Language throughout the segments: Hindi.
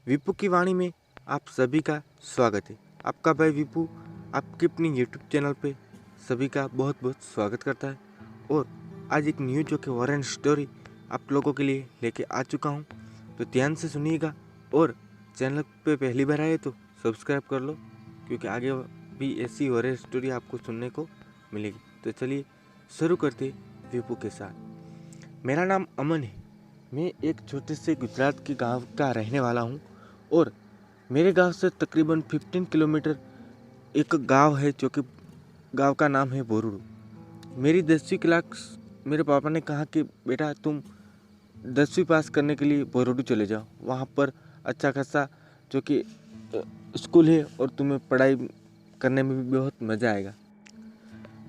विपू की वाणी में आप सभी का स्वागत है। आपका भाई विपू आपके अपनी यूट्यूब चैनल पे सभी का बहुत बहुत स्वागत करता है। और आज एक न्यू जो कि हॉरर स्टोरी आप लोगों के लिए लेके आ चुका हूँ, तो ध्यान से सुनिएगा। और चैनल पे पहली बार आए तो सब्सक्राइब कर लो, क्योंकि आगे भी ऐसी हॉरर स्टोरी आपको सुनने को मिलेगी। तो चलिए शुरू करते विपू के साथ। मेरा नाम अमन है। मैं एक छोटे से गुजरात के गांव का रहने वाला हूं, और मेरे गांव से तकरीबन 15 किलोमीटर एक गांव है, जो कि गांव का नाम है बोरुडू। मेरी 10वीं क्लास मेरे पापा ने कहा कि बेटा तुम 10वीं पास करने के लिए बोरुडू चले जाओ, वहाँ पर अच्छा खासा जो कि स्कूल है और तुम्हें पढ़ाई करने में भी बहुत मज़ा आएगा।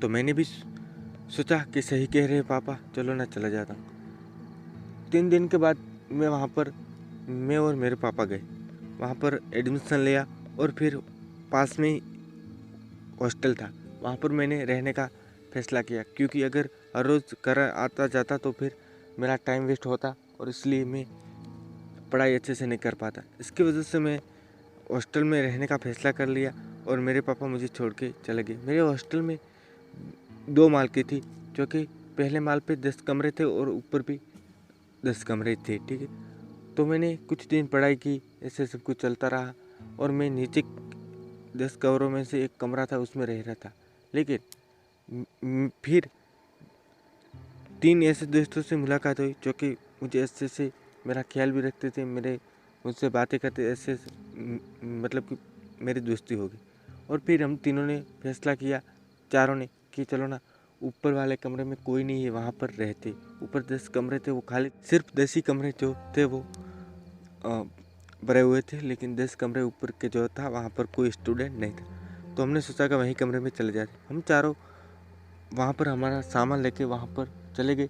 तो मैंने भी सोचा कि सही कह रहे पापा, चलो ना चला जाता हूँ। 3 दिन के बाद मैं और मेरे पापा गए, वहाँ पर एडमिशन लिया, और फिर पास में ही हॉस्टल था, वहाँ पर मैंने रहने का फैसला किया, क्योंकि अगर हर रोज़ घर आता जाता तो फिर मेरा टाइम वेस्ट होता, और इसलिए मैं पढ़ाई अच्छे से नहीं कर पाता। इसकी वजह से मैं हॉस्टल में रहने का फैसला कर लिया, और मेरे पापा मुझे छोड़ के चले गए। मेरे हॉस्टल में 2 माल की थी, जो कि पहले माल पे 10 कमरे थे और ऊपर भी 10 कमरे थे, ठीक है। तो मैंने कुछ दिन पढ़ाई की, ऐसे सब कुछ चलता रहा, और मैं नीचे 10 कमरों में से एक कमरा था, उसमें रह रहा था। लेकिन फिर 3 ऐसे दोस्तों से मुलाकात हुई, जो कि मुझे अच्छे से मेरा ख्याल भी रखते थे, मुझसे बातें करते, ऐसे मतलब कि मेरी दोस्ती हो गई। और फिर हम तीनों ने फैसला किया, चारों ने, कि चलो ना ऊपर वाले कमरे में कोई नहीं है, वहाँ पर रहते। ऊपर 10 कमरे थे, वो खाली सिर्फ 10 ही कमरे जो थे वो भरे हुए थे, लेकिन 10 कमरे ऊपर के जो था वहाँ पर कोई स्टूडेंट नहीं था। तो हमने सोचा कि वहीं कमरे में चले जाते। हम चारों वहाँ पर हमारा सामान लेके वहाँ पर चले गए।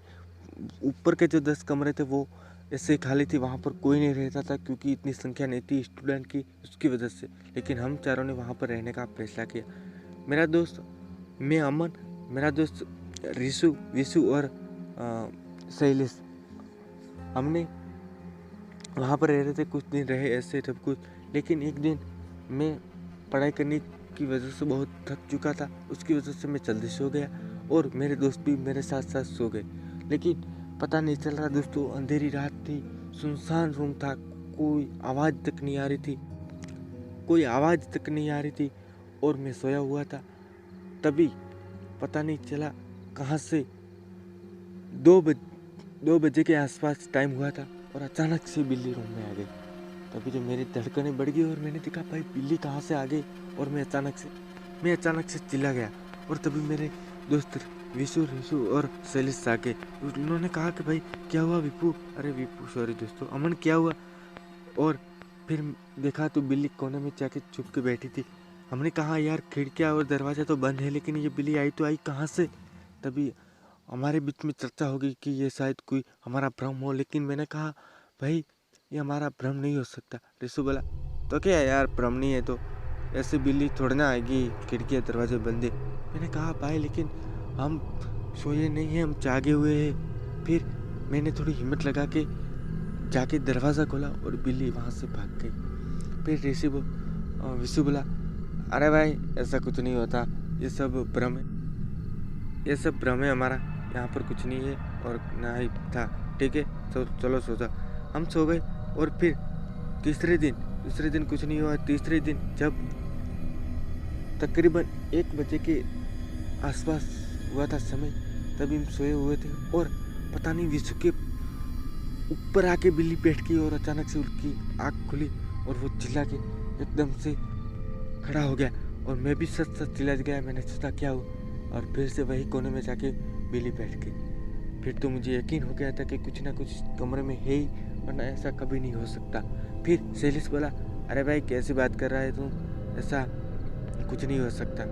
ऊपर के जो 10 कमरे थे वो ऐसे खाली थी, वहाँ पर कोई नहीं रहता था, क्योंकि इतनी संख्या नहीं थी स्टूडेंट की, उसकी वजह से। लेकिन हम चारों ने वहाँ पर रहने का फैसला किया। मेरा दोस्त, मैं अमन, मेरा दोस्त ऋषु, विशु और शैलेश, हमने वहाँ पर रह रहे थे। कुछ दिन रहे ऐसे सब कुछ। लेकिन एक दिन मैं पढ़ाई करने की वजह से बहुत थक चुका था, उसकी वजह से मैं जल्दी सो गया, और मेरे दोस्त भी मेरे साथ साथ सो गए। लेकिन पता नहीं चल रहा दोस्तों, अंधेरी रात थी, सुनसान रूम था, कोई आवाज़ तक नहीं आ रही थी, और मैं सोया हुआ था। तभी पता नहीं चला कहाँ से 2 बजे के आसपास टाइम हुआ था, और अचानक से बिल्ली रूम में आ गई। तभी जो मेरी धड़कनें बढ़ गई, और मैंने देखा भाई बिल्ली कहाँ से आ गई, और मैं अचानक से चिल्ला गया। और तभी मेरे दोस्त विशु और शैलेश आ गए। उन्होंने कहा कि भाई क्या हुआ विपू, अरे विपू सॉरी दोस्तों, अमन क्या हुआ। और फिर देखा तो बिल्ली कोने में जाके छुप के बैठी थी। हमने कहा यार खिड़कियाँ और दरवाज़ा तो बंद है, लेकिन ये बिल्ली आई तो आई कहाँ से। तभी हमारे बीच में चर्चा होगी कि ये शायद कोई हमारा भ्रम हो। लेकिन मैंने कहा भाई ये हमारा भ्रम नहीं हो सकता। ऋषु बोला तो क्या यार, भ्रम नहीं है तो ऐसे बिल्ली थोड़ी ना आएगी, खिड़कियाँ दरवाजे बंद है। मैंने कहा भाई लेकिन हम सोए नहीं हैं, हम जागे हुए हैं। फिर मैंने थोड़ी हिम्मत लगा के जाके दरवाज़ा खोला, और बिल्ली वहाँ से भाग गई। फिर विशु बोला अरे भाई ऐसा कुछ नहीं होता, ये सब भ्रम है हमारा, यहाँ पर कुछ नहीं है और ना ही था, ठीक है। तो चलो सो जा। हम सो गए। और फिर दूसरे दिन कुछ नहीं हुआ। तीसरे दिन जब तकरीबन 1 बजे के आसपास हुआ था समय, तभी हम सोए हुए थे, और पता नहीं विशु के ऊपर आके बिल्ली बैठ गई, और अचानक से उसकी आँख खुली, और वो चिल्ला के एकदम से खड़ा हो गया, और मैं भी सच चिल्ला गया। मैंने सोचा क्या हुआ, और फिर से वही कोने में जाके बिल्ली बैठ गई। फिर तो मुझे यकीन हो गया था कि कुछ ना कुछ कमरे में है ही, वरना ऐसा कभी नहीं हो सकता। फिर शैलेश बोला अरे भाई कैसी बात कर रहा है तू, ऐसा कुछ नहीं हो सकता,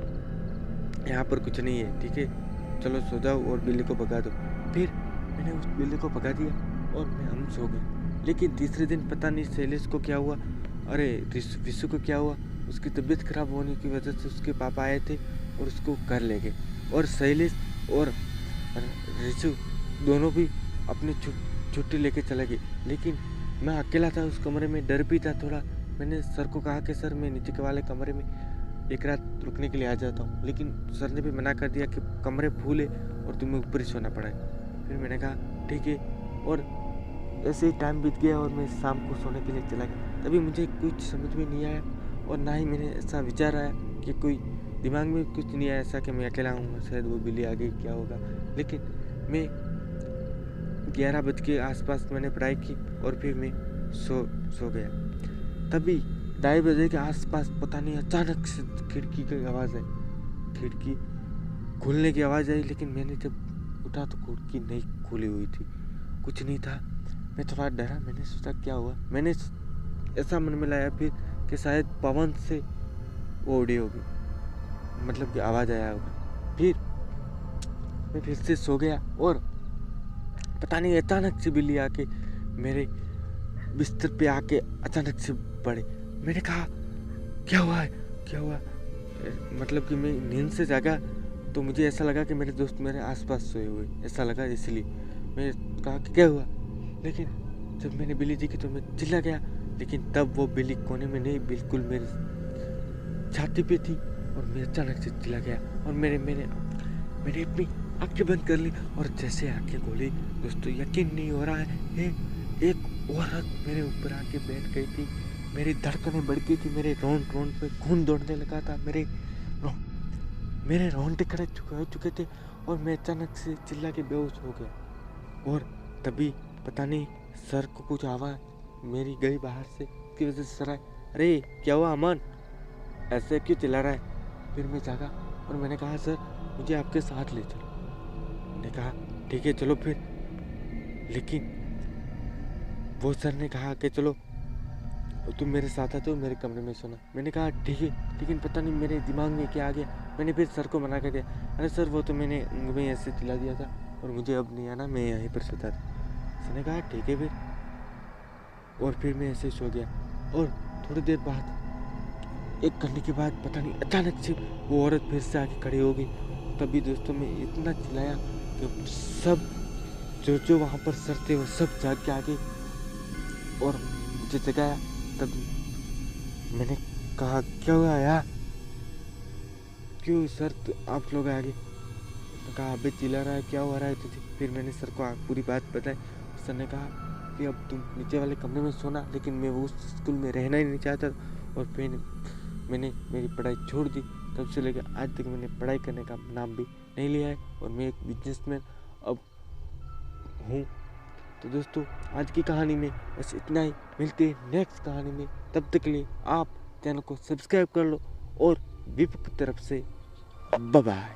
यहाँ पर कुछ नहीं है, ठीक है, चलो सो जाओ और बिल्ली को भगा दो। फिर मैंने उस बिल्ली को भगा दिया, और हम सो गए। लेकिन तीसरे दिन पता नहीं शैलेश को क्या हुआ, अरे विशु को क्या हुआ, उसकी तबीयत खराब होने की वजह से उसके पापा आए थे और उसको घर ले गए। और शैलेश और ऋषु दोनों भी अपनी छुट्टी लेके चले गए। लेकिन मैं अकेला था उस कमरे में, डर भी था थोड़ा। मैंने सर को कहा कि सर मैं नीचे के वाले कमरे में एक रात रुकने के लिए आ जाता हूँ, लेकिन सर ने भी मना कर दिया कि कमरे फूल है और तुम्हें ऊपर ही सोना पड़ेगा। फिर मैंने कहा ठीक है, और ऐसे ही टाइम बीत गया और मैं शाम को सोने के लिए चला गया। तभी मुझे कुछ समझ में नहीं आया और ना ही मैंने ऐसा विचार आया कि कोई दिमाग में कुछ नहीं आया ऐसा कि मैं अकेला हूँ, शायद वो बिल्ली आ गई, क्या होगा। लेकिन मैं 11 बज के आसपास मैंने पढ़ाई की और फिर मैं सो गया। तभी 2:30 बजे के आसपास पता नहीं अचानक से खिड़की की आवाज़ आई, खिड़की खुलने की आवाज़ आई। लेकिन मैंने जब उठा तो खिड़की नहीं खुली हुई थी, कुछ नहीं था। मैं थोड़ा डरा, मैंने सोचा क्या हुआ। मैंने ऐसा मन में लाया फिर कि शायद पवन से वो उड़ी होगी, मतलब कि आवाज़ आया होगा। फिर मैं फिर से सो गया और पता नहीं अचानक से बिल्ली आके मेरे बिस्तर पे आके अचानक से पड़े। मैंने कहा क्या हुआ है, क्या हुआ। मतलब कि मैं नींद से जागा तो मुझे ऐसा लगा कि मेरे दोस्त मेरे आसपास सोए हुए, ऐसा लगा, इसलिए मैं कहा कि क्या हुआ। लेकिन जब मैंने बिल्ली देखी तो मैं चिल्ला गया, लेकिन तब वो बिल्ली कोने में नहीं, बिल्कुल मेरी छाती पे थी और मैं अचानक से चिल्ला गया और मैंने अपनी आंखें बंद कर ली। और जैसे आंखें खोली दोस्तों, यकीन नहीं हो रहा है, एक औरत मेरे ऊपर आके बैठ गई थी। मेरी धड़कनें बढ़ गई थी, मेरे रोंद पे खून दौड़ने लगा था, मेरे रोंगटे खड़े हो चुके थे और मैं अचानक से चिल्ला के बेहोश हो गया। और तभी पता नहीं सर को कुछ आवाज़ मेरी गई बाहर से, की वजह से सर आए, अरे क्या हुआ अमन, ऐसे क्यों चिल्ला रहा है। फिर मैं जागा और मैंने कहा सर मुझे आपके साथ ले चलो। मैंने कहा ठीक है चलो फिर। लेकिन वो सर ने कहा कि चलो तुम मेरे साथ आते हो, मेरे कमरे में सोना। मैंने कहा ठीक है, लेकिन पता नहीं मेरे दिमाग में क्या आ गया, मैंने फिर सर को मना कर दिया, अरे सर वो तो मैंने ऐसे चिल्ला दिया था और मुझे अब नहीं आना, मैं यहीं पर सोता था। सर ने कहा ठीक है फिर, और फिर मैं ऐसे सो गया। और थोड़ी देर बाद 1 घंटे के बाद पता नहीं अचानक से वो औरत फिर से आके खड़ी हो गई। तभी दोस्तों मैं इतना चिल्लाया कि सब जो वहाँ पर सर थे वो सब जाग के आ गए और मुझे जगाया। तब मैंने कहा क्या हुआ यार, क्यों सर आप लोग आ गए। कहा अबे चिल्ला रहा है, क्या हो रहा है तुझे। फिर मैंने सर को पूरी बात बताई। सर ने कहा कि अब तुम नीचे वाले कमरे में सोना, लेकिन मैं वो स्कूल में रहना ही नहीं चाहता और फिर मैंने मेरी पढ़ाई छोड़ दी। तब से लेकर आज तक मैंने पढ़ाई करने का नाम भी नहीं लिया है और मैं एक बिजनेसमैन अब हूँ। तो दोस्तों आज की कहानी में बस इतना ही, मिलते हैं नेक्स्ट कहानी में। तब तक के लिए आप चैनल को सब्सक्राइब कर लो और विप की तरफ से बाय बाय।